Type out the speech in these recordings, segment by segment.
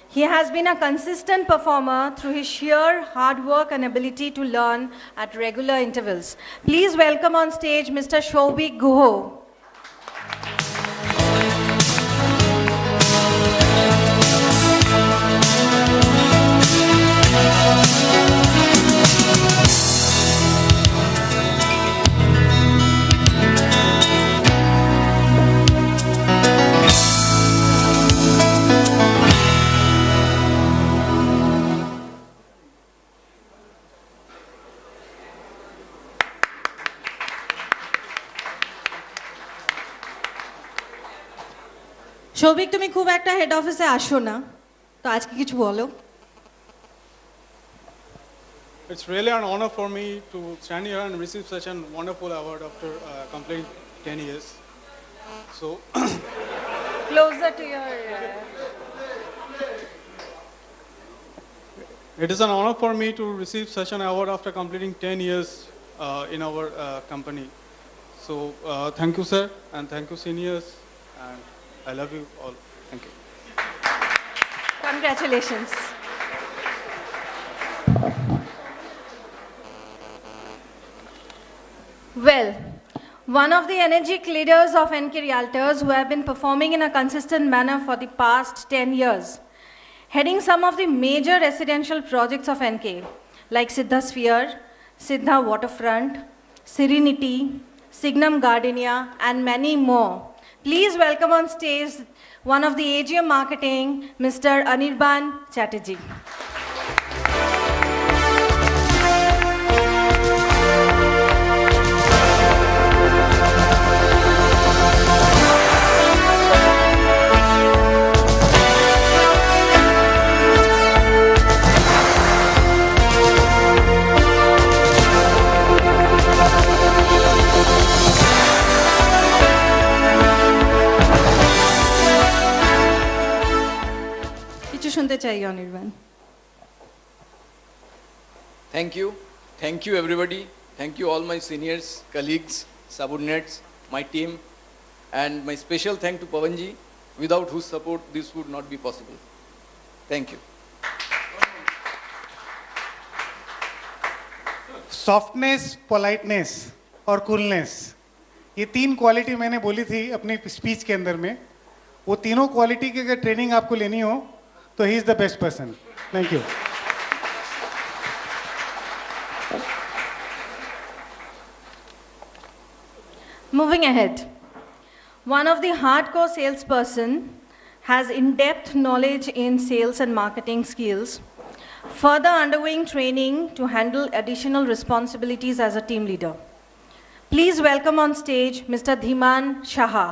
He has been a consistent performer through his sheer hard work and ability to learn at regular intervals. Please welcome on stage Mr. Shobik Guho. Shouvik তুমি খুব একটা head অফিসে আসো না তো আজকে কিছু বলো It's really an honor for me to stand here and receive such a wonderful award after completing 10 years. So, closer to your it is an honor for me to receive such an award after completing 10 years in our company. So, thank you, sir, and thank you, seniors, and I love you all. Thank you. Congratulations. Well, one of the energetic leaders of NK Realtors who have been performing in a consistent manner for the past 10 years, heading some of the major residential projects of NK, like Siddha Sphere, Siddha Waterfront, Serenity, Signum Gardenia, and many more. Please welcome on stage one of the AGM Marketing, Mr. Anirban Chatterjee. শুনতে চাই Anirban thank you everybody, thank you all my seniors, colleagues, subordinates, my team, and my special thank to Pavanji, without whose support this would not be possible. Thank you. Softness, politeness और coolness, ये तीन quality मैंने बोली थी अपनी speech के अंदर में. वो तीनों क्वालिटी की अगर ट्रेनिंग आपको लेनी हो तो ही is the best person. Thank you. Moving ahead, one of the hardcore salesperson has in-depth knowledge in sales and marketing skills, further undergoing training to handle additional responsibilities as a team leader. Please welcome on stage Mr. Dhiman Shaha.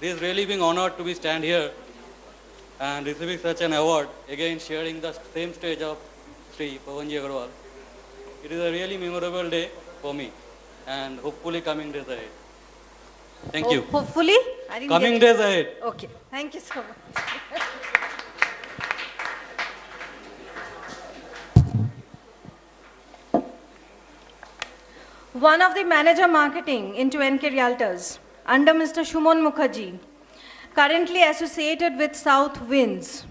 This is really being honored to be stand here and receiving such an award, again sharing the same stage of Sri Pavanji Agarwal. It is a really memorable day for me and hopefully coming days ahead. Thank you. Hopefully? Coming days ahead. Okay, thank you so much. One of the manager marketing into NK Realtors under Mr. Shumon Mukherjee, currently associated with South Winds.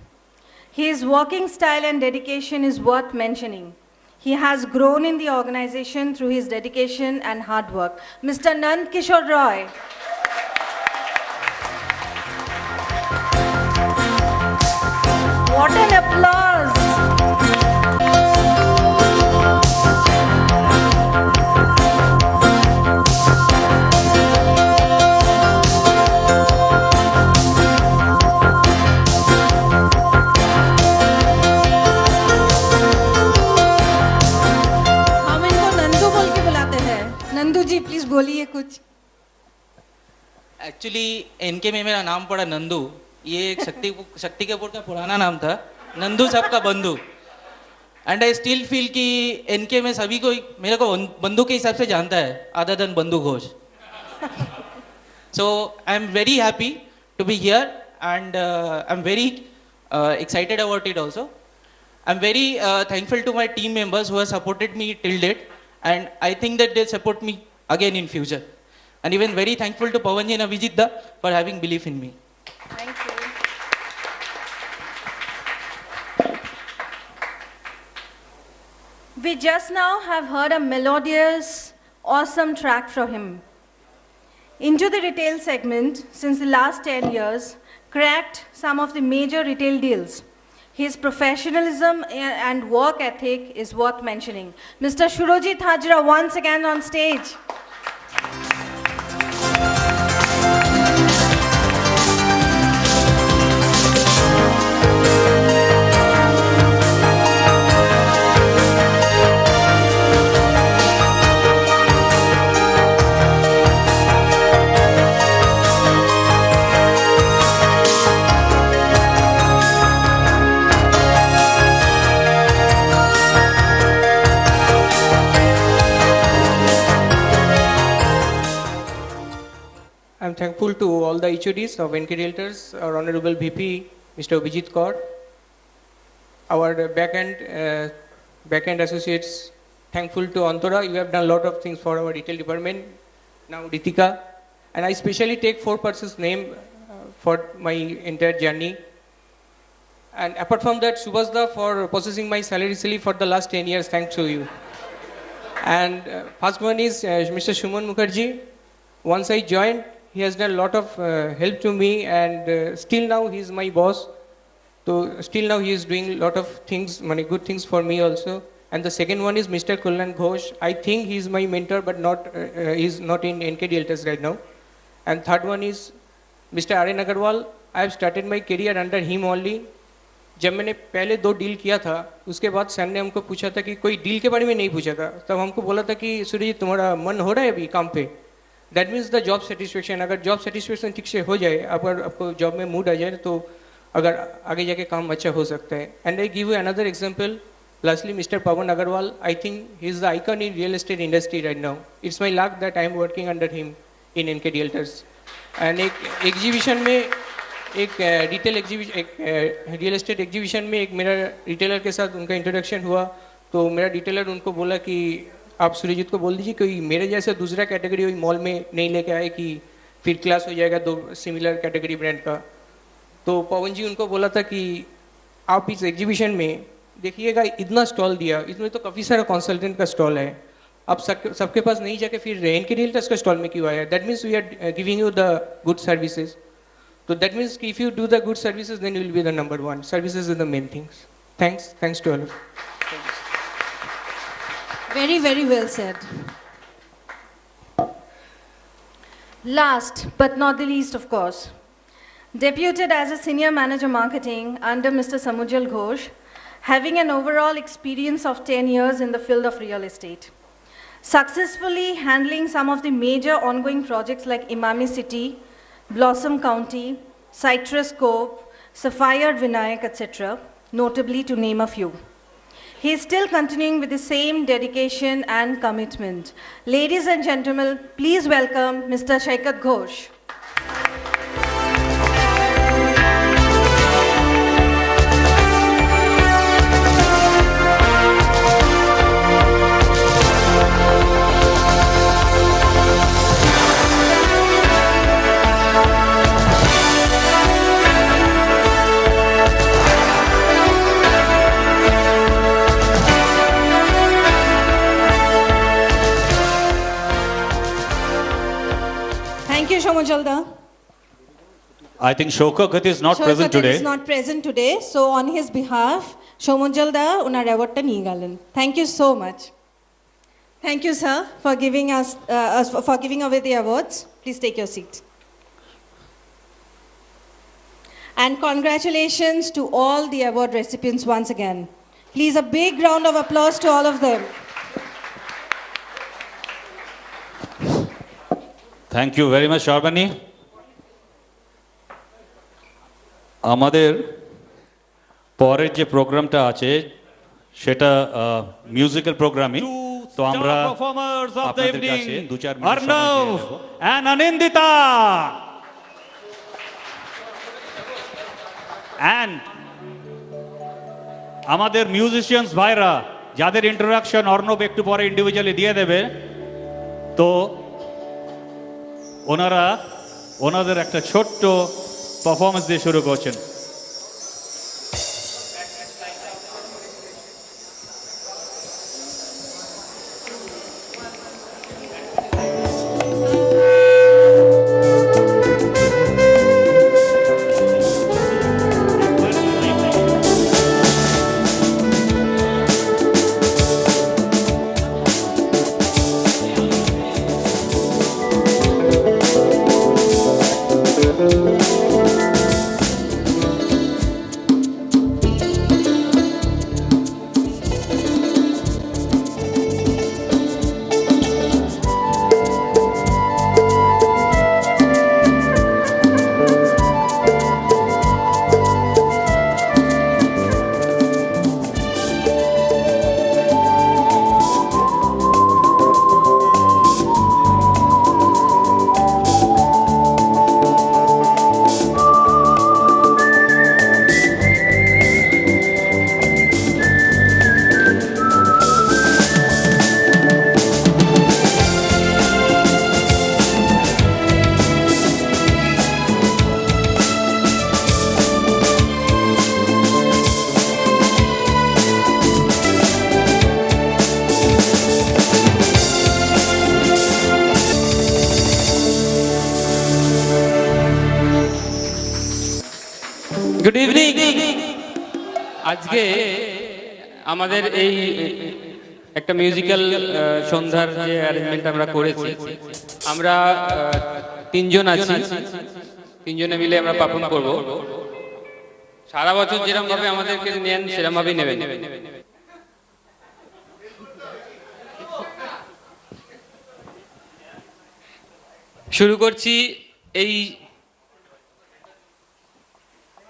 His working style and dedication is worth mentioning. He has grown in the organization through his dedication and hard work. Mr. Nand Kishore Roy. What an applause! बोलिए कुछ. Actually N K में मेरा नाम पड़ा नंदू, ये एक शक्ति कपूर का पुराना नाम था, नंदू सबका बंधु. एंड आई स्टिल फील कि एनके में सभी को मेरे को बंधु के हिसाब से जानता है, अदर देन बंधु Ghosh. So I'm very happy to be here and I'm very excited about it also. I'm very thankful to my team members who have supported me till date and I think that they'll support me again in future. And even very thankful to Pavanji and Abhijit da for having belief in me. Thank you. We just now have heard a melodious, awesome track from him. Into the retail segment, since the last 10 years, cracked some of the major retail deals. His professionalism and work ethic is worth mentioning. Mr. Shurojit Hajra once again on stage. I'm thankful to all the HODs of NK Realtors, our Honorable VP, Mr. Abhijit Kaur, our backend associates, thankful to Antara, you have done a lot of things for our retail department, now Ritika, and I specially take 4 persons' name for my entire journey. And apart from that, Subhasda for processing my salary slip for the last 10 years, thanks to you. And first one is Mr. Shuman Mukherjee. Once I joined, he has done a lot of help to me and still now he is my boss. So still now he is doing a lot of things, many good things for me also. And the second one is Mr. Kullan Ghosh. I think he is my mentor but he is not in NK Realtors right now. And third one is Mr. Aryan Agarwal. I have started my career under him only. जब मैंने पहले 2 deal किया था उसके बाद sir ने हमको पूछा था कि कोई डील के बारे में नहीं पूछा था, तब हमको बोला था कि सूर्यजीत तुम्हारा मन हो रहा है अभी काम पे. That means the job satisfaction. अगर जॉब सेटिस्फेक्शन ठीक से हो जाए, अगर आपको जॉब में मूड आ जाए तो अगर आगे जाके काम अच्छा हो सकता है. And I give you another example. Lastly mister Pavan Agarwal, I think he is the icon in real estate industry right now. It's my luck that I am working under him in NK Realtors. And एक exhibition में एक real estate exhibition में एक मेरा retailer के साथ उनका introduction हुआ, तो मेरा रिटेलर उनको बोला कि आप सूर्यजीत को बोल दीजिए कोई मेरे जैसा दूसरा कैटेगरी वही मॉल में नहीं लेके आए कि फिर क्लास हो जाएगा 2 सिमिलर कैटेगरी ब्रांड का. तो पवन जी उनको बोला था कि आप इस एग्जीबिशन में देखिएगा, इतना स्टॉल दिया, इसमें तो काफ़ी सारा कंसल्टेंट का स्टॉल है, आप सबके पास नहीं जाके फिर एनके रियल्टर्स का स्टॉल में क्यों आया. That means we are giving you the good services. So that means if you do the good services, then you will be the number one. Services are the main things. Thanks to all of you. Very, very well said. Last but not the least, of course, deputed as a senior manager marketing under Mr. Samujal Ghosh, having an overall experience of 10 years in the field of real estate. Successfully handling some of the major ongoing projects like Imami City, Blossom County, Citrus Cove, Sapphire Vinayak, etc., notably to name a few. He is still continuing with the same dedication and commitment. Ladies and gentlemen, please welcome Mr. Shaikat Ghosh. Thank you, Shomajalda. I think Shokagat is not present today. is not present today, so on his behalf, Shomajalda unar award ta niye galen. Thank you so much. Thank you, sir, for giving for giving away the awards. Please take your seat. And congratulations to all the award recipients once again. Please, a big round of applause to all of them. Thank you very much, Sharbani. আমাদের পরের যে প্রোগ্রামটা আছে সেটা musical programming তো আমরা performers of the আপনাদের evening, কাছে 2-4 মিনিট সময় Arnav দিয়ে নেব। and Anindita. And আমাদের মিউজিশিয়ানস ভাইরা যাদের ইন্ট্রোডাকশন অর্ণব একটু পরে ইন্ডিভিজুয়ালি দিয়ে দেবে, তো ওনারা ওনাদের একটা ছোট্ট পারফরমেন্স দিয়ে শুরু করছেন। Good evening. আজকে আমাদের এই একটা মিউজিক্যাল সন্ধ্যার যে অ্যারেঞ্জমেন্ট আমরা করেছি, আমরা তিনজন আছি, তিনজনে মিলে আমরা পারফর্ম করব। সারা বছর যেরকম ভাবে আমাদেরকে নেন সেরকম ভাবেই নেবেন। শুরু করছি এই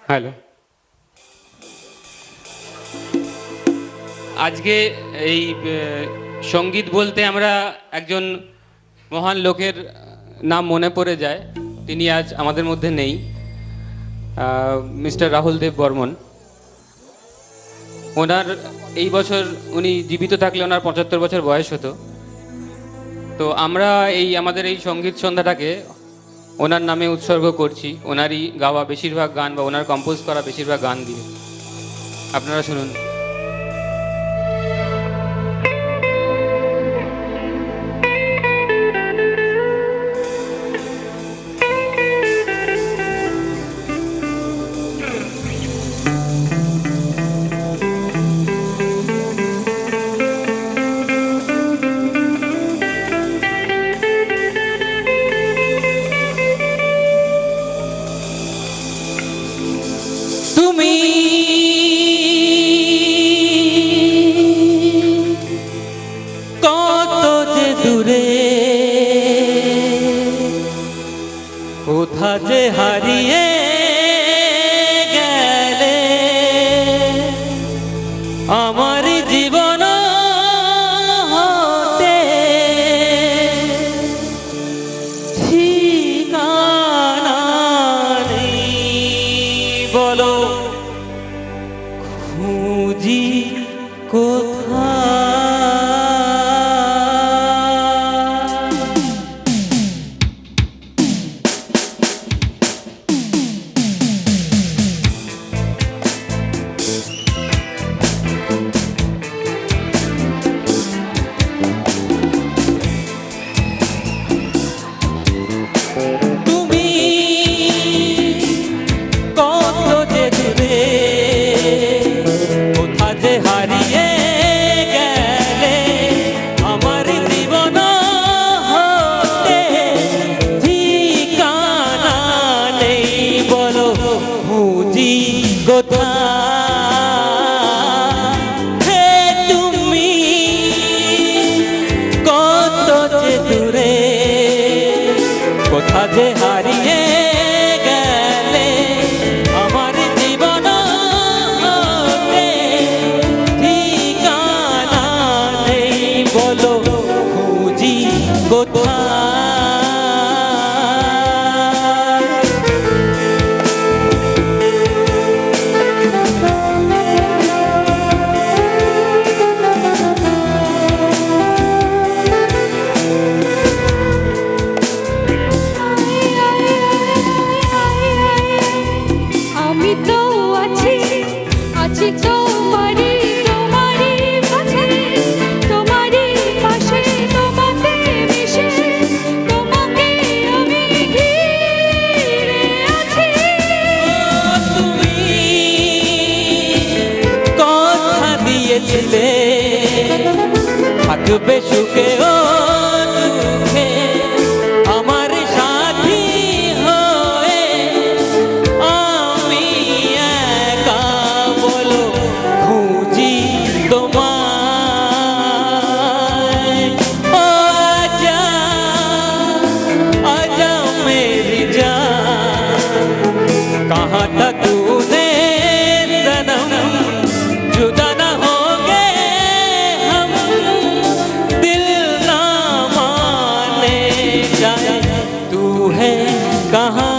হ্যালো আজকে এই সঙ্গীত বলতে আমরা একজন মহান লোকের নাম মনে পড়ে যায়, তিনি আজ আমাদের মধ্যে নেই, মিস্টার রাহুল দেব বর্মন। ওনার এই বছর উনি জীবিত থাকলে ওনার 75 বছর বয়স হতো। তো আমরা আমাদের এই সঙ্গীত সন্ধ্যাটাকে ওনার নামে উৎসর্গ করছি, ওনারই গাওয়া বেশিরভাগ গান বা ওনার কম্পোজ করা বেশিরভাগ গান দিয়ে। আপনারা শুনুন। তুমি কত যে দূরে, কোথা যে হারিয়ে গেলে, আমার জীবন হতে ঠিকানা নেই। বলো খুঁজি কোথায়? তুমি কত যে দূরে, কোথা যে হারিয়ে গেলে, আমার জীবন হতে ঠিকানা নেই। বলো খুঁজি কোথায়? হে তুমি কত যে দূরে, কোথা যে হারিয়ে গেলে, আমার থাকবে সুখে ও দুঃখে আমার সাথী হয়ে আমি একা বলো খুঁজি তোমায় ও আজা आजा मेरी जान कहाँ था तूने सनम जुदा न होंगे हम दिल ना माने जाए तू है कहाँ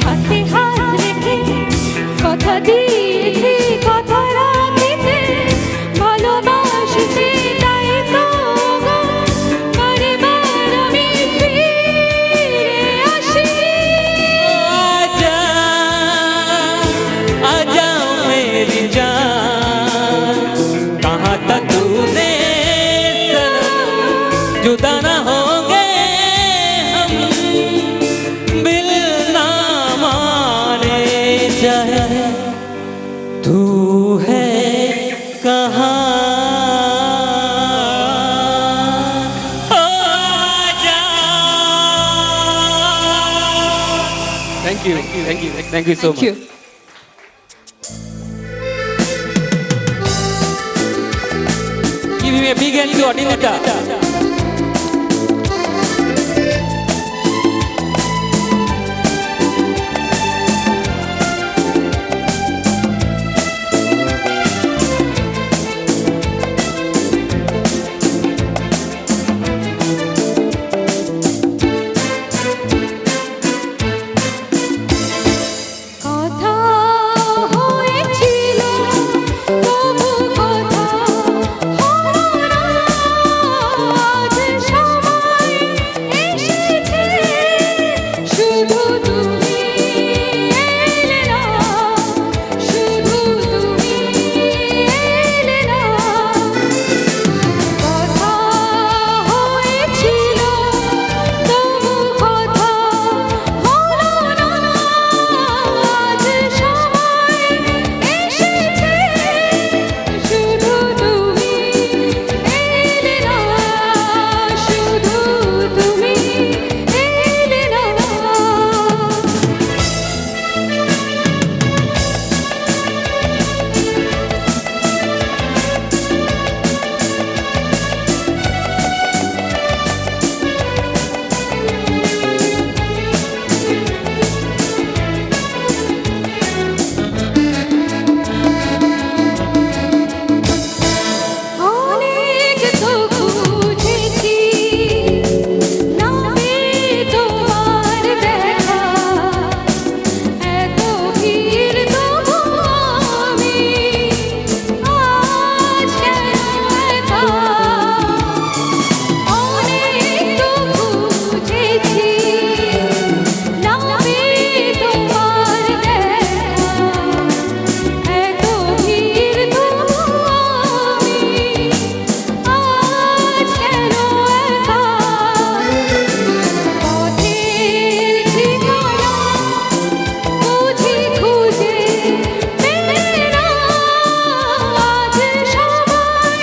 হাতে হাত রেখে কথা দিয়েছি কথা রাখিতে ভালোবাসিতে তাই তো গো বারবার আমি ফিরে আসি आजा आजा मेरी जान कहाँ था तूने सनम जुदा न होंगे हम बिल ना माने जाए तू है कहाँ आजा Thank you. Thank you so much. Give him a big hand to Adinata. কথা হয়েছিল তবু কথা হলো না আজ সময় এসেছে শুধু তুমি এলে না শুধু তুমি এলে না কথা হয়েছিল তবু কথা হলো না আজ সময় এসেছে শুধু তুমি এলে না শুধু তুমি এলে না অনেক তো খুঁজেছি না পেয়ে তোমার দেখা এত ভিড় তবু আমি আজ কেন একা অনেক তো খুঁজেছি না পেয়ে তোমার দেখা এত ভিড় তবু আমি আজ কেন একা পথের ঠিকানা খুঁজে খুঁজে পেলে না আজ সময়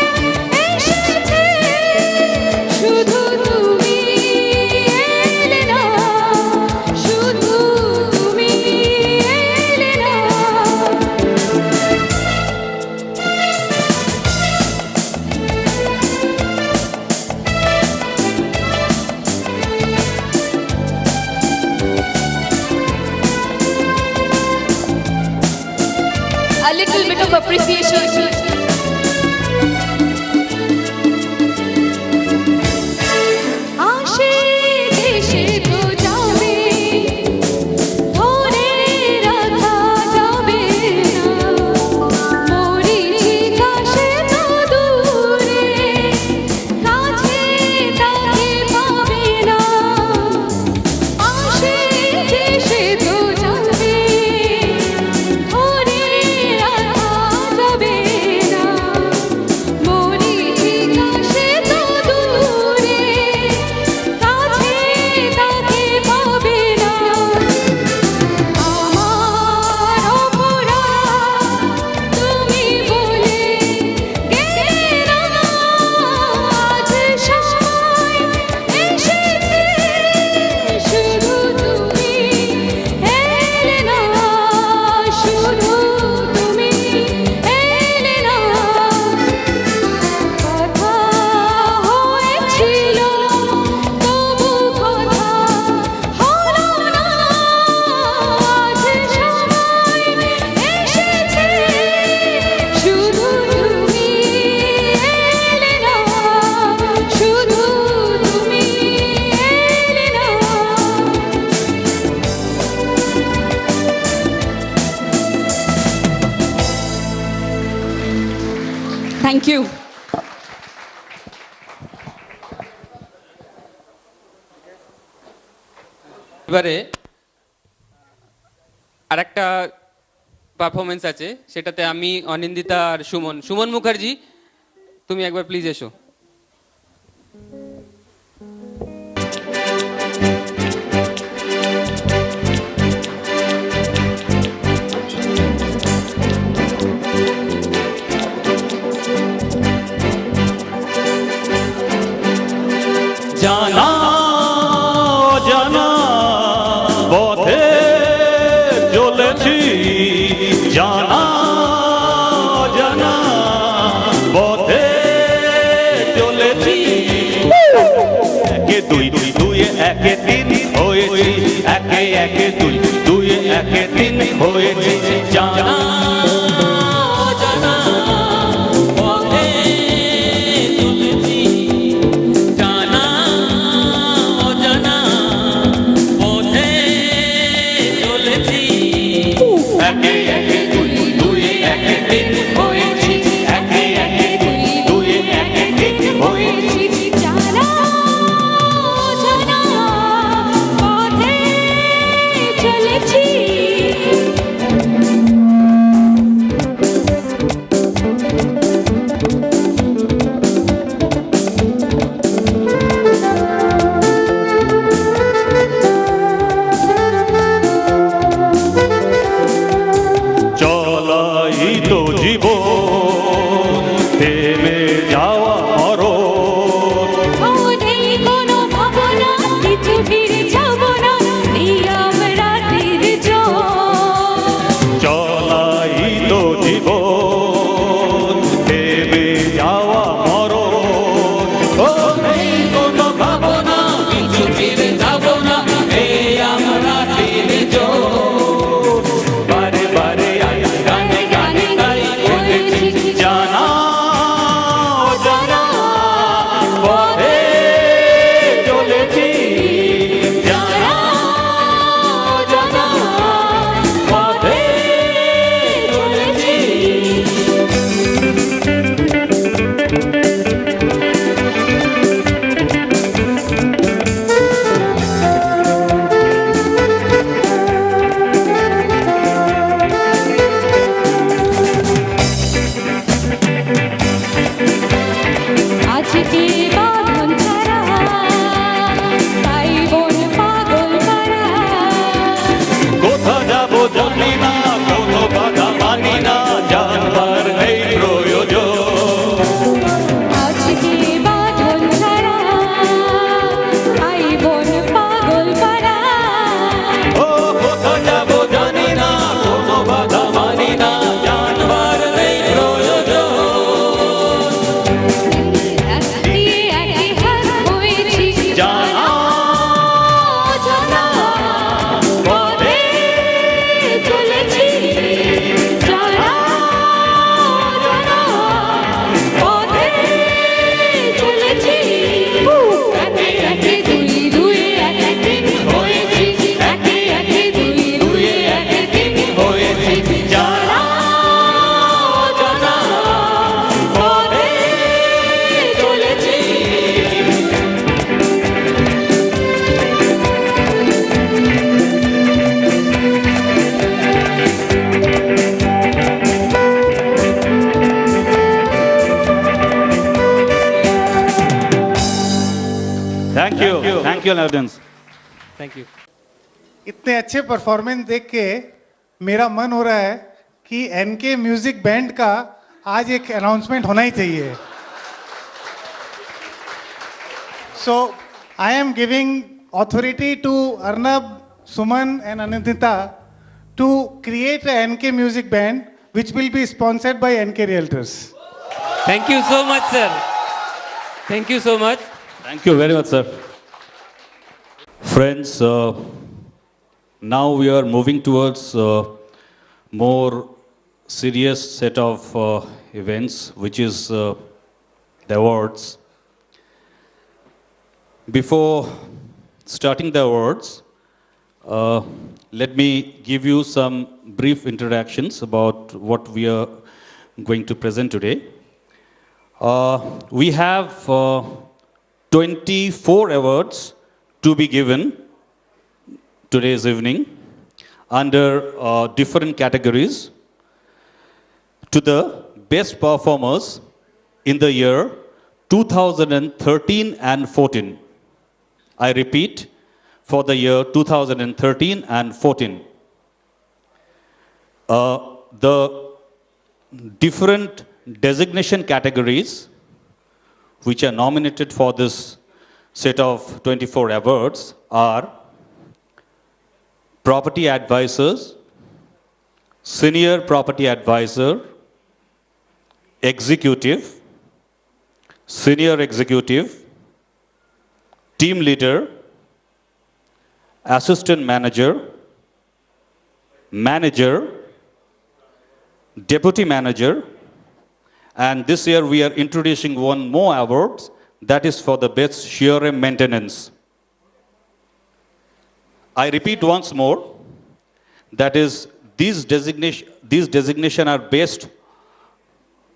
এসেছে শুধু তুমি এলে না শুধু তুমি এলে না A little bit of appreciation. আসে দেশে তো যাবে ধরে রাখা যাবে না মরিচিকা সে তো দূরে কাছে তাকে পাবে না আসে দেশে তো যাবে ধরে রাখা যাবে you. এবারে আরেকটা পারফরমেন্স আছে, সেটাতে আমি, অনিন্দিতা আর সুমন। সুমন মুখার্জি, তুমি একবার প্লিজ এসো। জানা জানা পথে চলেছি, জানা জানা পথে চলেছি, একে দুই দুয়ে একে তিন হয়েছি, একে একে দুই দুয়ে একে তিন হয়েছি, জানা জানা পথে চলেছি, জানা অজানা পথে চলেছি, একে একে দুই দুয়ে একে তিন হয়েছি, একে একে দুই দুয়ে একে তিন হয়েছি, জানা জানা পথে চলেছি। চলাই তো জীবন থেমে যাওয়া মরণ, ও নেই কোনো ভাবনা, কিছু ফিরে যাব না, নেই আমরা তীর চলাই তো জীবন থেমে যাওয়া মরণ, ও নেই কোনো ভাবনা, কিছু ফিরে যাব না, এই আমরা ফিরে যাব। বারে বারে আয় গানে গানে তাই বলেছি, জানা জানা পথে চলেছি, জানা জানা পথে চলেছি। আজকে বাঁধন ছাড়া, তাই বন পাগল পারা, কোথা যাব জানি না, কোনো বাধা মানি না, জানবার নেই প্রয়োজন, আজকে বাঁধন ছাড়া, তাই বন পাগল পারা, ও কোথা যাব জানি না, কোনো বাধা মানি না, জানবার নেই প্রয়োজন, দিয়ে একে হাত হয়েছি, জানা জানা পথে চলেছি, জানা জানা পথে চলেছি, একে একে দুই দুই একে তিন হয়েছি, একে একে দুই দুই একে তিন হয়েছি, জানা জানা পথে চলেছি। Thank you, audience. Thank you. इतने अच्छे परफॉर्मेंस देख के मेरा मन हो रहा है कि एनके म्यूजिक बैंड का आज एक अनाउंसमेंट होना ही चाहिए. So I am giving authority to Arnab, Suman and Anindita to create a NK music band which will be sponsored by NK Realtors. Thank you so much sir, thank you so much. Thank you very much, sir. Friends, now we are moving towards more serious set of events, which is the awards. Before starting the awards, let me give you some brief introductions about what we are going to present today. We have 24 awards to be given today's evening under different categories to the best performers in the year 2013 and 14. I repeat, for the year 2013 and 14. The different designation categories which are nominated for this set of 24 awards are Property Advisors, Senior Property Advisor, Executive, Senior Executive, Team Leader, Assistant Manager, Manager, Deputy Manager, and this year we are introducing one more award, that is for the best CRM maintenance. I repeat once more, that is these designation are based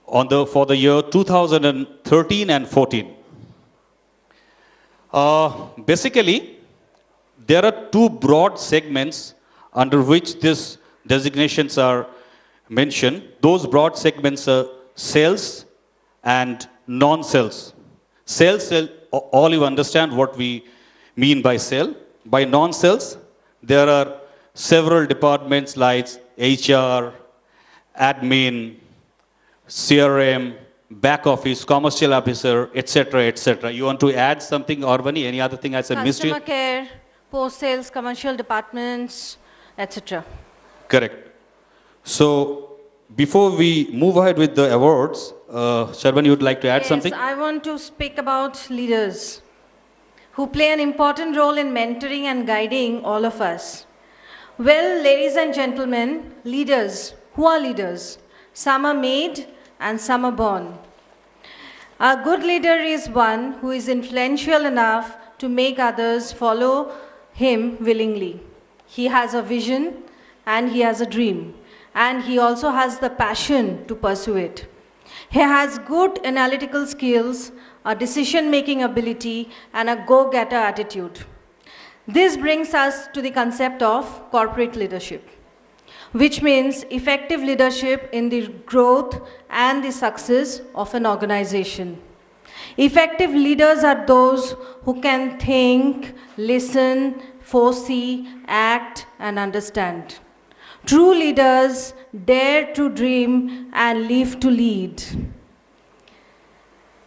on for the year 2013 and 14. Basically, there are two broad segments under which these designations are mentioned. Those broad segments are sales and non-sales. Sales, all you understand what we mean by sale. By non-sales, there are several departments like HR, admin, CRM, back office, commercial officer, etc., etc. You want to add something, Orvani? Any other thing I said missed? Customer care, post-sales, commercial departments, etc. Correct. So, before we move ahead with the awards, Sharban, you would like to add something? Yes, I want to speak about leaders who play an important role in mentoring and guiding all of us. Well, ladies and gentlemen, leaders. Who are leaders? Some are made and some are born. A good leader is one who is influential enough to make others follow him willingly. He has a vision and he has a dream, and he also has the passion to pursue it. He has good analytical skills, a decision-making ability, and a go-getter attitude. This brings us to the concept of corporate leadership, which means effective leadership in the growth and the success of an organization. Effective leaders are those who can think, listen, foresee, act, and understand. True leaders dare to dream and live to lead.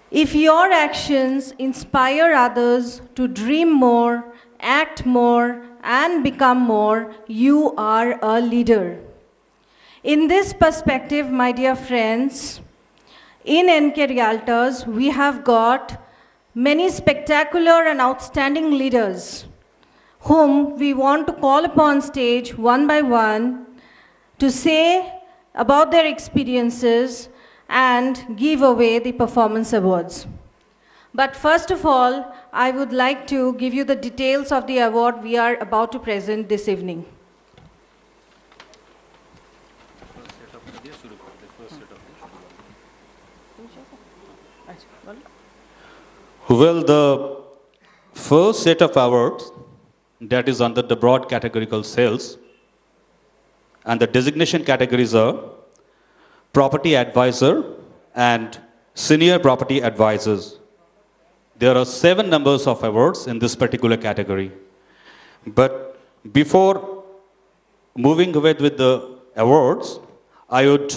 If your actions inspire others to dream more, act more, and become more, you are a leader. In this perspective, my dear friends, in NK Realtors, we have got many spectacular and outstanding leaders whom we want to call upon stage one by one to say about their experiences and give away the performance awards. But first of all, I would like to give you the details of the award we are about to present this evening. Well, the first set of awards, that is under the broad category called sales, and the designation categories are Property Advisor and Senior Property Advisors. There are 7 numbers of awards in this particular category. But before moving ahead with the awards, I would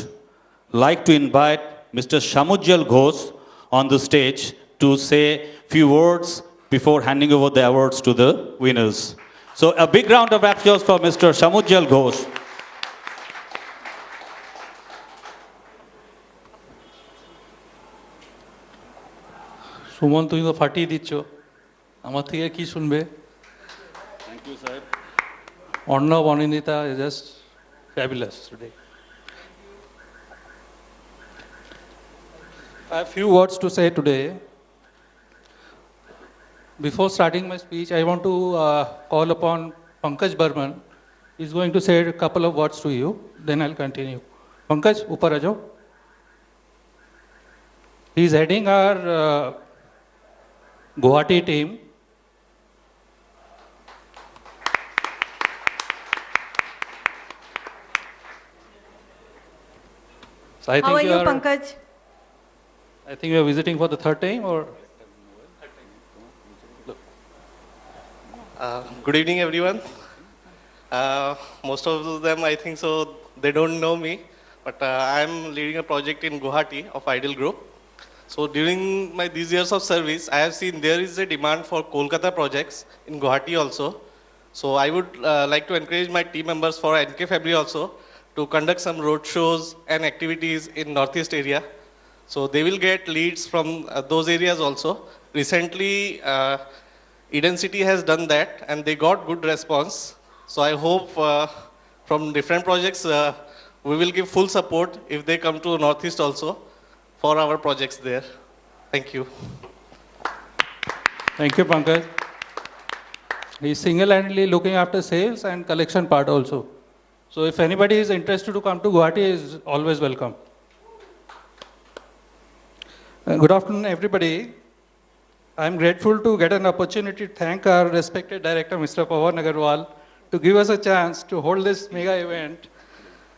like to invite Mr. Shamujjal Ghosh on the stage to say few words before handing over the awards to the winners. So a big round of applause for Mr. Shamujjal Ghosh. Suman, তুমি তো ফাটিয়ে দিচ্ছ, আমার থেকে কি শুনবে? Thank you, sir. Arnab, Anindita is just fabulous today. I have few words to say today. Before starting my speech, I want to call upon Pankaj Burman. He's going to say a couple of words to you, then I'll continue. Pankaj, upar aa jao. He's heading our Guwahati team. So I How are think you, are, Pankaj? I think you are visiting for the third time, or Good evening, everyone. Most of them, I think so, they don't know me, but I'm leading a project in Guwahati of Ideal Group. So during these years of service, I have seen there is a demand for Kolkata projects in Guwahati also. So I would like to encourage my team members for NK February also to conduct some road shows and activities in Northeast area. So they will get leads from those areas also. Recently, Eden City has done that and they got good response. So I hope from different projects, we will give full support if they come to Northeast also for our projects there. Thank you. thank you, Pankaj. He's single-handedly looking after sales and collection part also. So if anybody is interested to come to Guwahati, is always welcome. Good afternoon, everybody. I'm grateful to get an opportunity to thank our respected director, Mr. Pawan Agarwal, to give us a chance to hold this mega event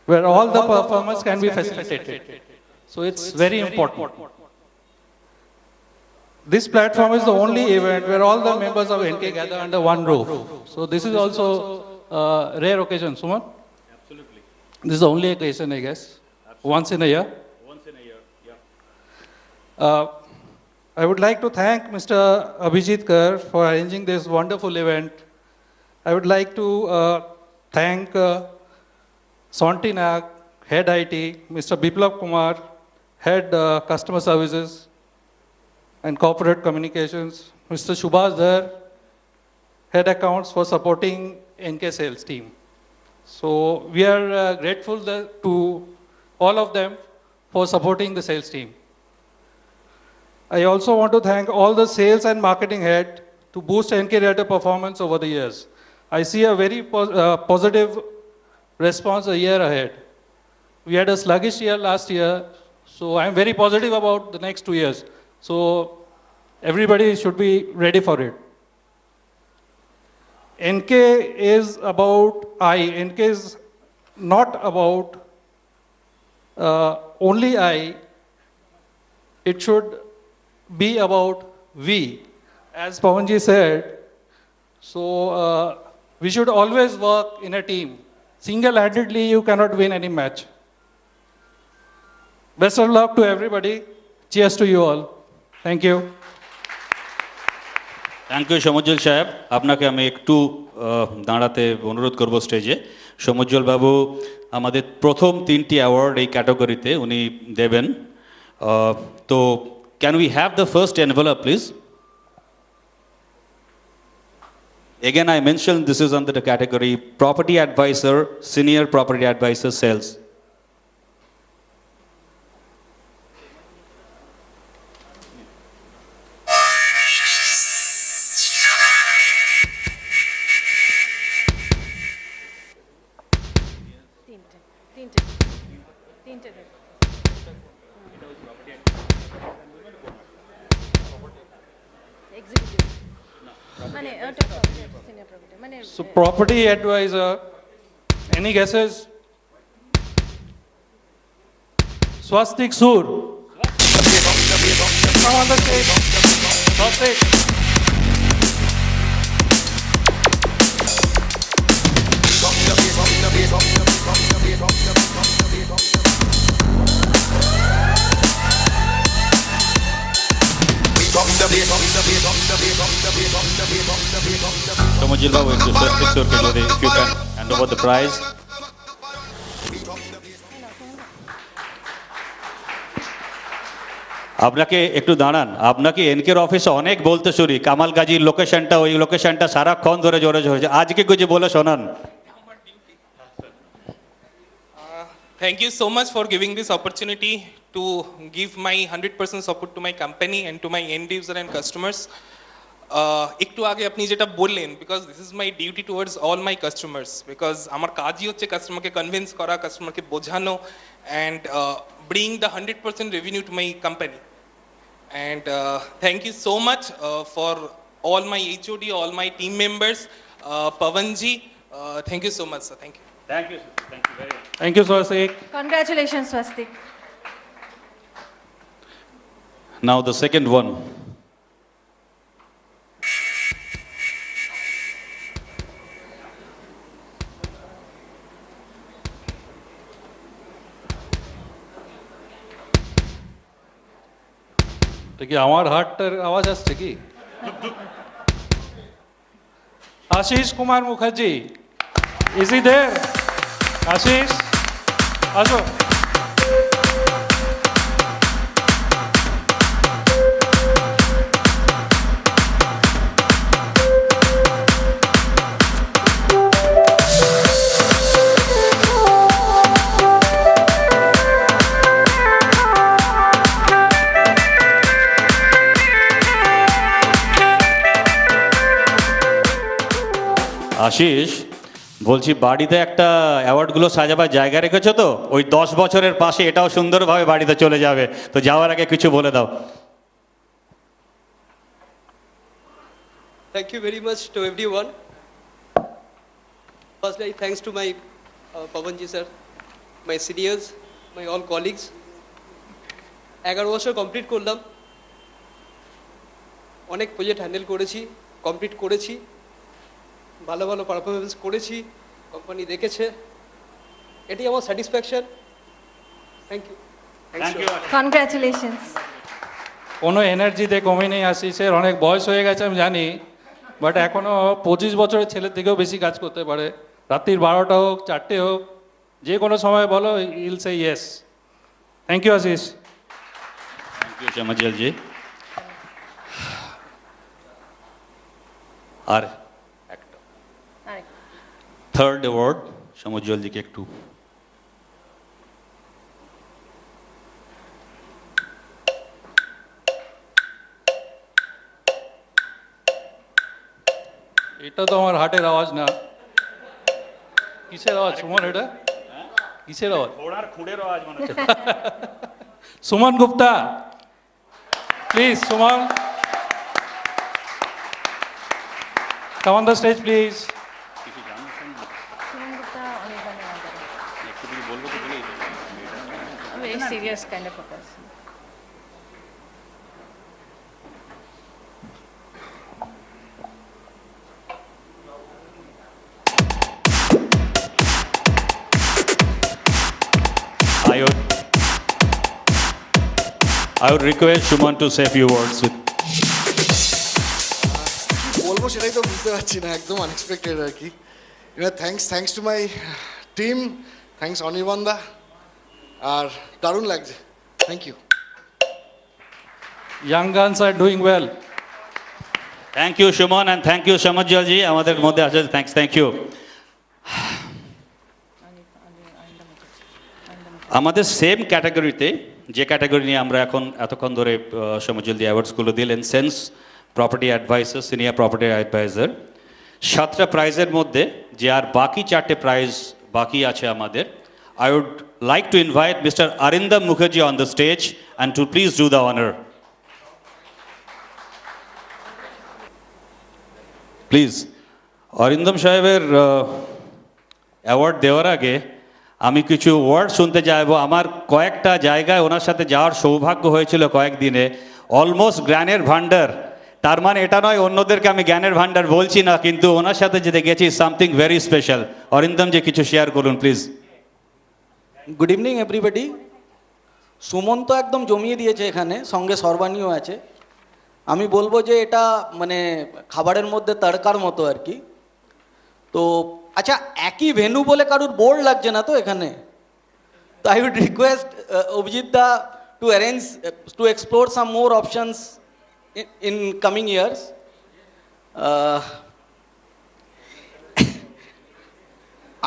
where all the performers can be facilitated. So it's very important. This platform is the only event where all the members of NK gather under one roof. So this is also a rare occasion, Suman? Absolutely. This is the only occasion, I guess. Once in a year. Once in a year, yeah. I would like to thank Mr. Abhijit Kar for arranging this wonderful event. I would like to thank Sonti Nag, Head IT, Mr. Biplab Kumar, Head Customer Services and Corporate Communications, Mr. Shubhas Dhar, Head Accounts for supporting NK sales team. So we are grateful to all of them for supporting the sales team. I also want to thank all the sales and marketing head to boost NK Realtor performance over the years. I see a very positive response a year ahead. We had a sluggish year last year, so I'm very positive about the next 2 years. So everybody should be ready for it. NK is about I. NK is not about only I. It should be about we. As Pawanji said, so we should always work in a team. Single-handedly, you cannot win any match. Best of luck to everybody. Cheers to you all. Thank you. Thank you Samujjwal সাহেব, আপনাকে আমি একটু দাঁড়াতে অনুরোধ করব স্টেজে। সমুজ্জ্বল বাবু আমাদের প্রথম 3টি অ্যাওয়ার্ড এই ক্যাটাগরিতে উনি দেবেন। তো can we have the first envelope please? Again, I mentioned this is under the category Property Advisor, Senior Property Advisor Sales. So property advisor, any guesses? Swastik Sur. Come on the stage. Swastik. সমুজ্জ্বল বাবু একটু স্বস্তিক সুরকে যদি if you can hand over the prize. আপনাকে একটু দাঁড়ান, আপনাকে এনকের অফিসে অনেক বলতে শুনি কামাল গাজীর লোকেশনটা, ওই লোকেশনটা সারাক্ষণ ধরে জোরে জোরে, আজকে কিছু বলে শোনান। Thank you so much for giving this opportunity to give my 100% support to my company and to my end user and customers. একটু আগে আপনি যেটা বললেন, because this is my duty towards all my customers, because আমার কাজই হচ্ছে কাস্টমারকে convince করা, কাস্টমারকে বোঝানো and bring the 100% revenue to my company. And thank you so much for all my HOD, all my team members, Pavanji. Thank you so much, sir. Thank you. Thank you, sir. Thank you very much. Thank you, Swastik. Congratulations, Swastik. Now the second one. এটা কি আমার হার্টটার আওয়াজ আসছে কি? Ashis Kumar Mukherjee, is he দেয়ার? আশিস, আসো। আশিস, বলছি বাড়িতে একটা অ্যাওয়ার্ডগুলো সাজাবার জায়গা রেখেছো তো? ওই 10 বছরের পাশে এটাও সুন্দরভাবে বাড়িতে চলে যাবে। তো যাওয়ার আগে কিছু বলে দাও। Thank you very much to everyone. Firstly, thanks to my Pavanji sir, my seniors, my all colleagues. 11 বছর কমপ্লিট করলাম, অনেক প্রজেক্ট হ্যান্ডেল করেছি, কমপ্লিট করেছি, ভালো ভালো পারফরমেন্স করেছি, কোম্পানি দেখেছে, এটি আমার স্যাটিসফ্যাকশন। Thank you. Congratulations. কোনো এনার্জিতে কমে নেই আশিসের, অনেক বয়স হয়ে গেছে আমি জানি, বাট এখনও 25 বছরের ছেলের থেকেও বেশি কাজ করতে পারে। রাত্রির 12টা হোক, 4টে হোক, যে কোনো সময় বলো, I'll say yes. Thank you Ashish. Thank you Chamjal ji. আর একটা থার্ড অ্যাওয়ার্ড সমজ্জল জিকে একটু। এটা তো আমার হার্টের আওয়াজ না, কিসের আওয়াজ সুমন? এটা কিসের আওয়াজ? ঘোড়ার খুঁড়ের আওয়াজ মনে হচ্ছে। Suman Gupta, please Suman, come on the stage please. Very serious kind of a person. I would request Shuman to say a few words with. বলবো সেটাই তো বুঝতে পারছি না, একদম আনএক্সপেক্টেড আর কি। Thanks to my team, thanks অনির্বাণদা, আর দারুণ লাগছে। Thank you. Young guns are doing well. Thank you Shuman and thank you Samajjal ji আমাদের মধ্যে আছে। Thank you. আমাদের সেম ক্যাটাগরিতে, যে ক্যাটাগরি নিয়ে আমরা এখন এতক্ষণ ধরে সমজ্জল দি অ্যাওয়ার্ডসগুলো দিলেন, সেন্স property advisor, senior property advisor, 7টা প্রাইজের মধ্যে যে আর বাকি 4টে প্রাইজ বাকি আছে আমাদের, I would like to invite Mr. Arindam Mukherjee on the stage and to please do the honor. Please. Arindam সাহেবের অ্যাওয়ার্ড দেওয়ার আগে আমি কিছু ওয়ার্ড শুনতে চাইবো। আমার কয়েকটা জায়গায় ওনার সাথে যাওয়ার সৌভাগ্য হয়েছিল কয়েকদিনে, অলমোস্ট জ্ঞানের ভান্ডার। তার মানে এটা নয় অন্যদেরকে আমি জ্ঞানের ভান্ডার বলছি না, কিন্তু ওনার সাথে যেতে গেছি সামথিং ভেরি স্পেশাল। অরিন্দম যে কিছু শেয়ার করুন please. Good evening everybody. Suman তো একদম জমিয়ে দিয়েছে এখানে, সঙ্গে সর্বাণীও আছে। আমি বলবো যে এটা মানে খাবারের মধ্যে তড়কার মতো আর কি। তো আচ্ছা, একই ভেন্যু বলে কারুর বোর্ড লাগছে না তো এখানে? তো I would request Abhijit da to arrange to explore some more options in coming years.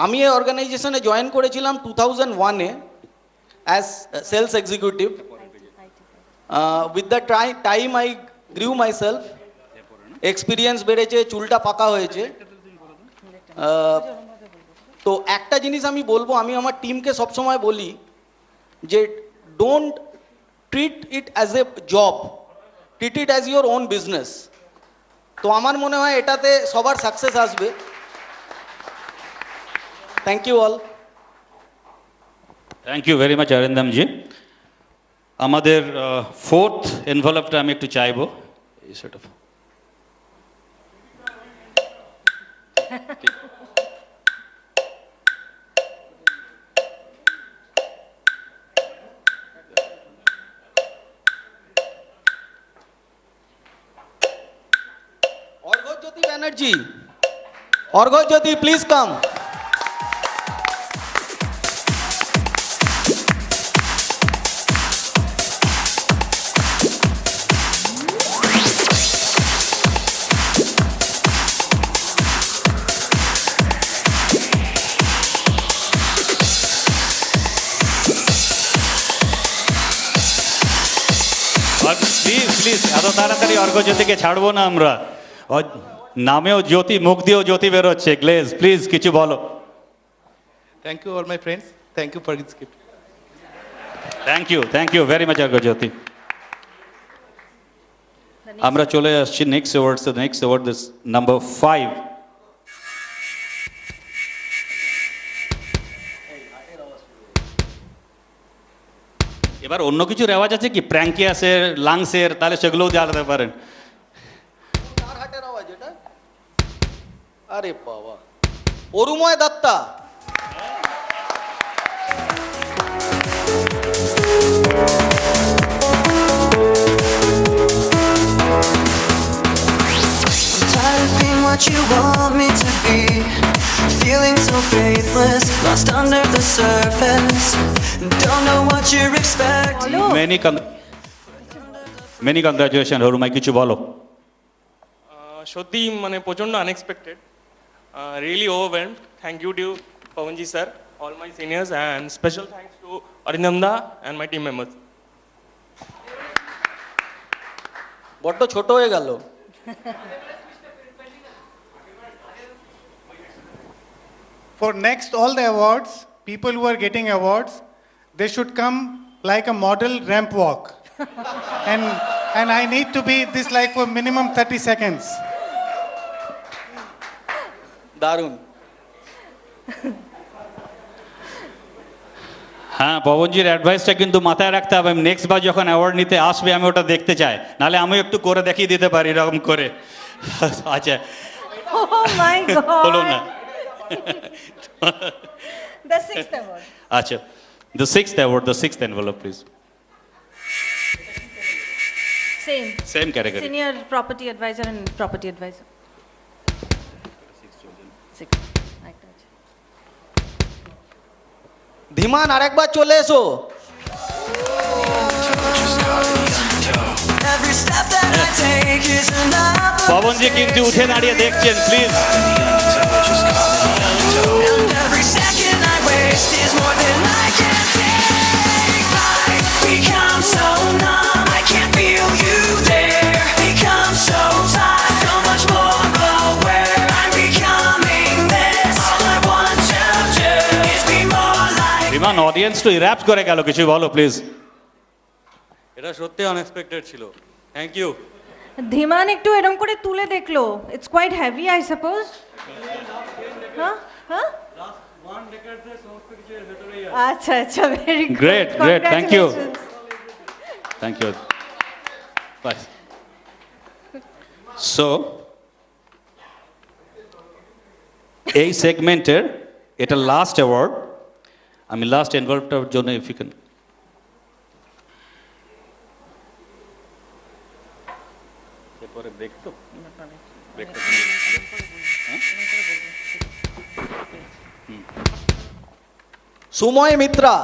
আমি এই অর্গানাইজেশনে জয়েন করেছিলাম 2001-এ as sales executive. With the time I grew myself, experience বেড়েছে, চুলটা পাকা হয়েছে। তো একটা জিনিস আমি বলবো, আমি আমার টিমকে সবসময় বলি যে don't treat it as a job, treat it as your own business. তো আমার মনে হয় এটাতে সবার সাকসেস আসবে। Thank you all. Thank you very much অরিন্দমজি। আমাদের ফোর্থ এনভেলপটা আমি একটু চাইবো এই set of. Arghyajyoti Banerjee, Arghyajyoti please come. Please please এত তাড়াতাড়ি অর্ঘ্যজ্যোতিকে ছাড়বো না আমরা। নামেও জ্যোতি, মুখ দিয়েও জ্যোতি বেরোচ্ছে। গ্লেজ প্লিজ কিছু বলো। Thank you all my friends. Thank you for this gift. Thank you very much Arghyajyoti. আমরা চলে আসছি next awards. Next award this number 5। এবার অন্য কিছু রেওয়াজ আছে কি, প্র্যাঙ্কিয়াসের, লাংসের, তাহলে সেগুলোও জানাতে পারেন। কার হাটের আওয়াজ এটা? আরে বাবা, Arumoy Datta. What you want me to be, feeling so faithless, lost under the surface, don't know what you're expecting. Many congratulation Horumai, কিছু বলো। সত্যি মানে প্রচণ্ড unexpected, really overwhelmed. Thank you to পবনজি sir, all my seniors, and special thanks to Arindam da and my team members. বড্ড ছোট হয়ে গেল। For next all the awards, people who are getting awards, they should come like a model ramp walk. and I need to be this like for minimum 30 seconds. দারুণ। হ্যাঁ, পবনজির অ্যাডভাইসটা কিন্তু মাথায় রাখতে হবে। নেক্সট বার যখন অ্যাওয়ার্ড নিতে আসবে আমি ওটা দেখতে চাই, নাহলে আমি একটু করে দেখিয়ে দিতে পারি এরকম করে। আচ্ছা, Oh my হলো না। God. The 6th award. আচ্ছা, the 6th award, the 6th envelope please. Same category. Senior property advisor and property advisor. 6. ধীমান আরেকবার চলে এসো। Every step that I take is another. পবনজি কিন্তু উঠে দাঁড়িয়ে দেখছেন, please. And every second I waste is more than I can take. I become so numb, I can't feel you there. Become so tired, so much more aware. I'm becoming this. All I want to do is be more like. বিমান audience তো ইরাপ্ট করে গেল, কিছু বলো please. এটা সত্যি unexpected ছিল। Thank you. ধীমান একটু এরকম করে তুলে দেখলো। It's quite heavy, I suppose. হ্যাঁ হ্যাঁ, আচ্ছা আচ্ছা, very good. Great, thank you. Congratulations. Thank you. Bye. So, এই সেগমেন্টের এটা লাস্ট অ্যাওয়ার্ড। আমি লাস্ট এনভেলপটার জন্য ইফ ইউ ক্যান। এরপরে ব্রেক তো ব্রেকটা সুময় মিত্রা।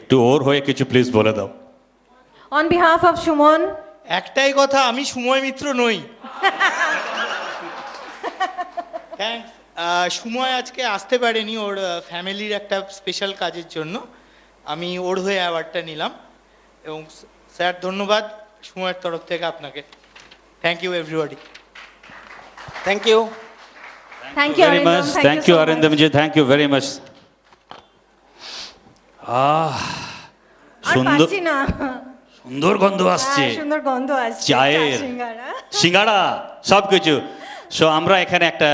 একটু ওর হয়ে কিছু প্লিজ বলে দাও। On behalf of Shumon, একটাই কথা, আমি সময় মিত্র নই। থ্যাঙ্কস। সময় আজকে আসতে পারেনি, ওর ফ্যামিলির একটা স্পেশাল কাজের জন্য আমি ওর হয়ে অ্যাওয়ার্ডটা নিলাম। এবং স্যার ধন্যবাদ সময়ের তরফ থেকে আপনাকে। Thank you everybody. Thank you. thank you, very Arindam. much. Thank you, so much. Arindamji. Thank you very much. আর সুন্দর পাচ্ছি না। সুন্দর গন্ধ আসছে হ্যাঁ, সুন্দর গন্ধ আসছে চায়ের, চা সিঙ্গারা। সিঙ্গাড়া সব কিছু। সো আমরা এখানে একটা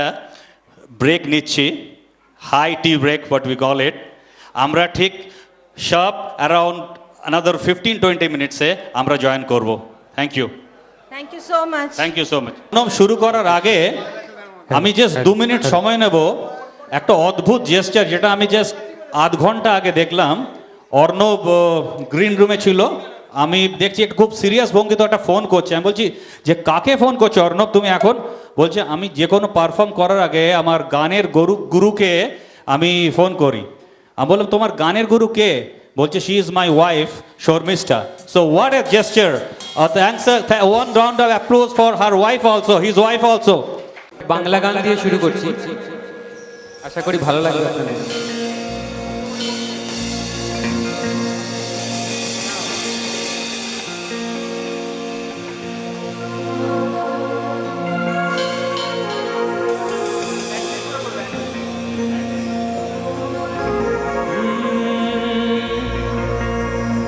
ব্রেক নিচ্ছি, high tea break what we call it. আমরা ঠিক সব অ্যারাউন্ড আনাদার 15-20 মিনিটসে আমরা জয়েন করব। Thank you, Thank you so much. Thank you so much. শুরু করার আগে আমি জাস্ট 2 মিনিট সময় নেব। একটা অদ্ভুত জেস্টার যেটা আমি জাস্ট আধ ঘন্টা আগে দেখলাম। অর্ণব গ্রিন রুমে ছিল, আমি দেখছি একটা খুব সিরিয়াস ভঙ্গিতে একটা ফোন করছে। আমি বলছি যে কাকে ফোন করছে অর্ণব তুমি এখন? বলছে আমি যে কোনো পারফর্ম করার আগে আমার গানের গুরুকে আমি ফোন করি। আমি বললাম তোমার গানের গুরু কে? বলছে she is my wife Sharmistha. So what a gesture, thanks, one round of applause for her wife also, his wife also. Bangla গান দিয়ে শুরু করছি, আশা করি ভালো লাগবে আপনাদের।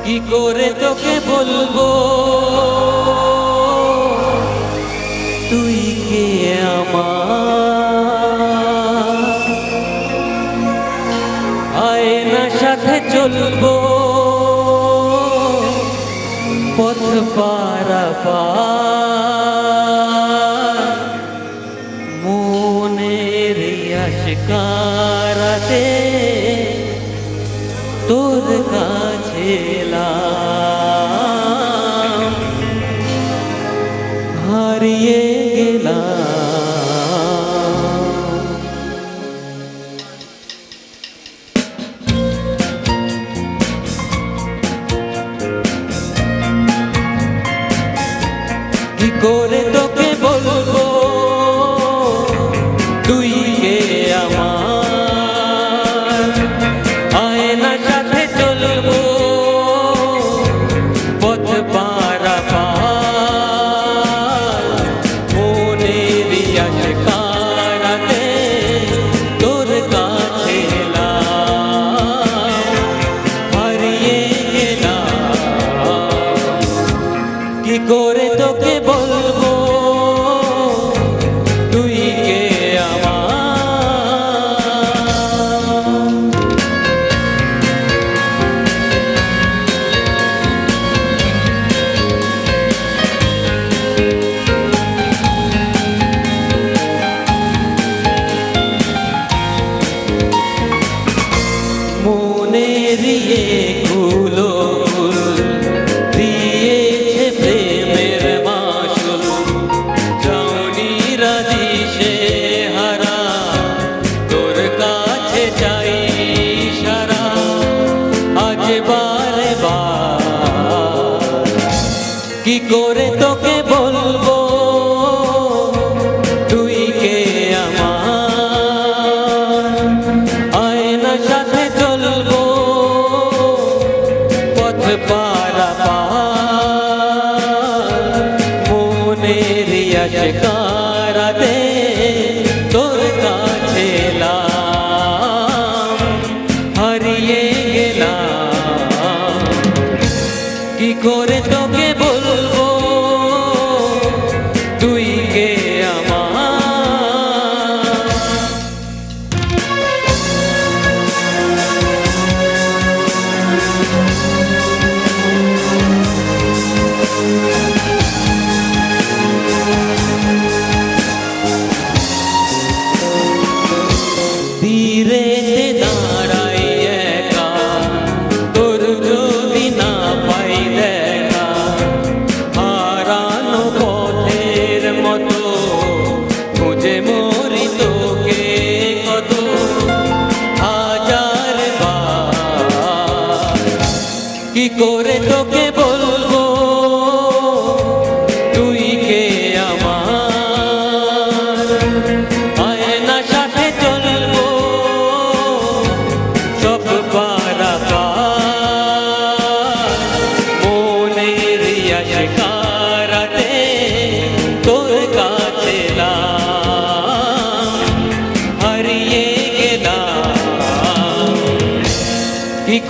কি করে তোকে বলবো তুই কে আমার, আয়নার সাথে চলবো পথ পারাপার, মনের আশকারাতে তোর কাছে এলাম, হারিয়ে গেলাম। কি করে তোকে বলবো তুই কে আমার,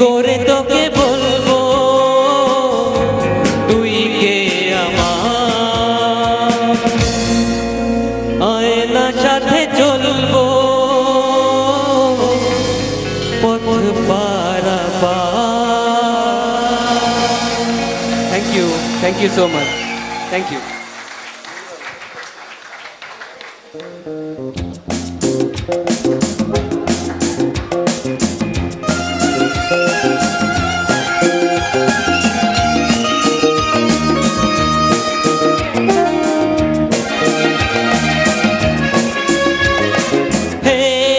করে তোকে বলবো তুই কে আমার আয়না সাথে চলবো পথ পারাপার। Thank you so much. Thank you.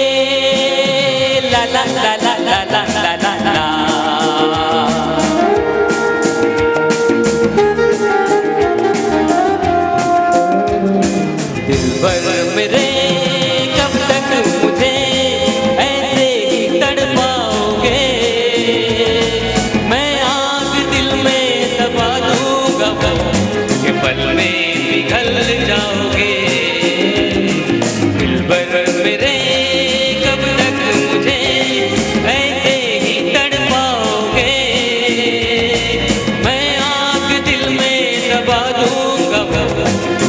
Hey, la la la la la la la la la. दिलबर मेरे कब तक मुझे ऐसे ही तड़पाओगे मैं आग दिल में दबा दूंगा वो कि पल में पिघल जाओगे दिलबर मेरे कब तक मुझे ऐसे ही तड़पाओगे मैं आग दिल में दबा दूंगा वो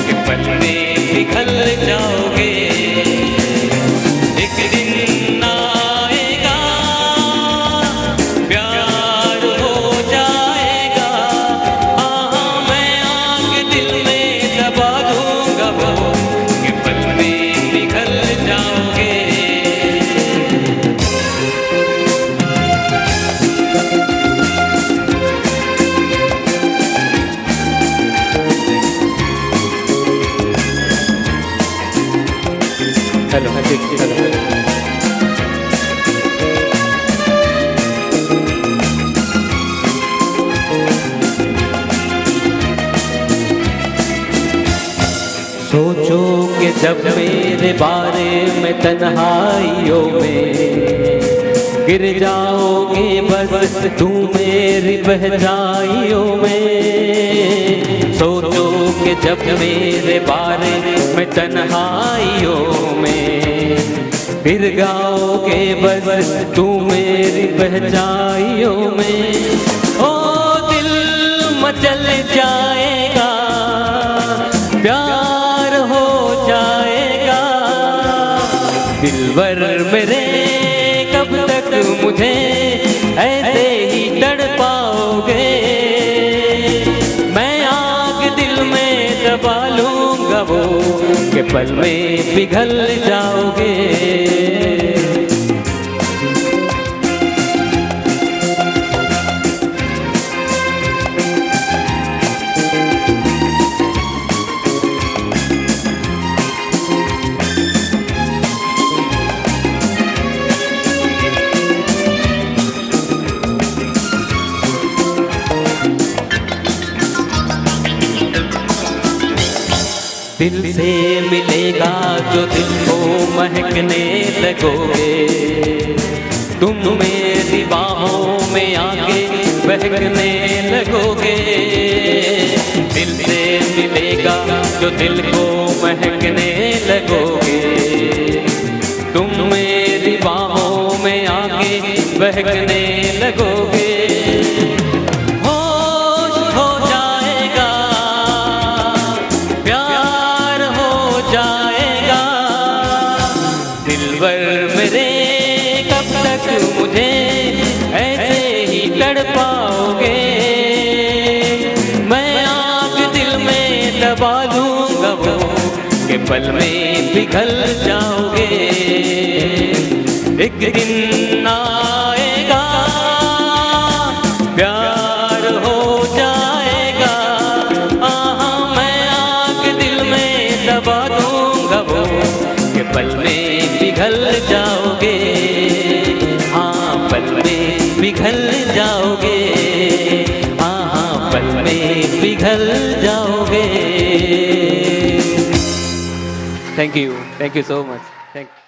कि पल में पिघल जाओगे एक दिन आएगा प्यार हो जाएगा हाँ मैं आग दिल में दबा दूंगा वो कि पल में पिघल जाओगे Hello, hello. सोचो कि जब मेरे बारे में तन्हाइयों में गिर जाओगे बस तुम मेरी बहराइयों में सोचो कि जब मेरे बारे में तन्हाइयों में गिर जाओगे बस तुम मेरी बहराइयों में ओ दिल मचल जाएगा प्यार हो जाएगा दिलबर मेरे कब तक मुझे ऐसे ही तड़पाओगे मैं आग दिल में दबा लूंगा वो कि पल में पिघल जाओगे दिल से मिलेगा जो दिल को महकने लगोगे तुम मेरी बाहों में आके बहकने लगोगे दिल से मिलेगा जो दिल को महकने लगोगे तुम मेरी बाहों में आके बहकने लगोगे होश हो जाएगा प्यार हो जाएगा दिलबर मेरे कब तक मुझे ऐसे ही तड़पाओगे मैं आग दिल में दबा दूंगा वो कि पल में पिघल जाओगे एक दिन आएगा प्यार हो जाएगा हाँ मैं आग दिल में दबा दूंगा वो कि पल में पिघल जाओगे हाँ पल में पिघल जाओगे हाँ पल में पिघल जाओगे Thank you so much. Thank you.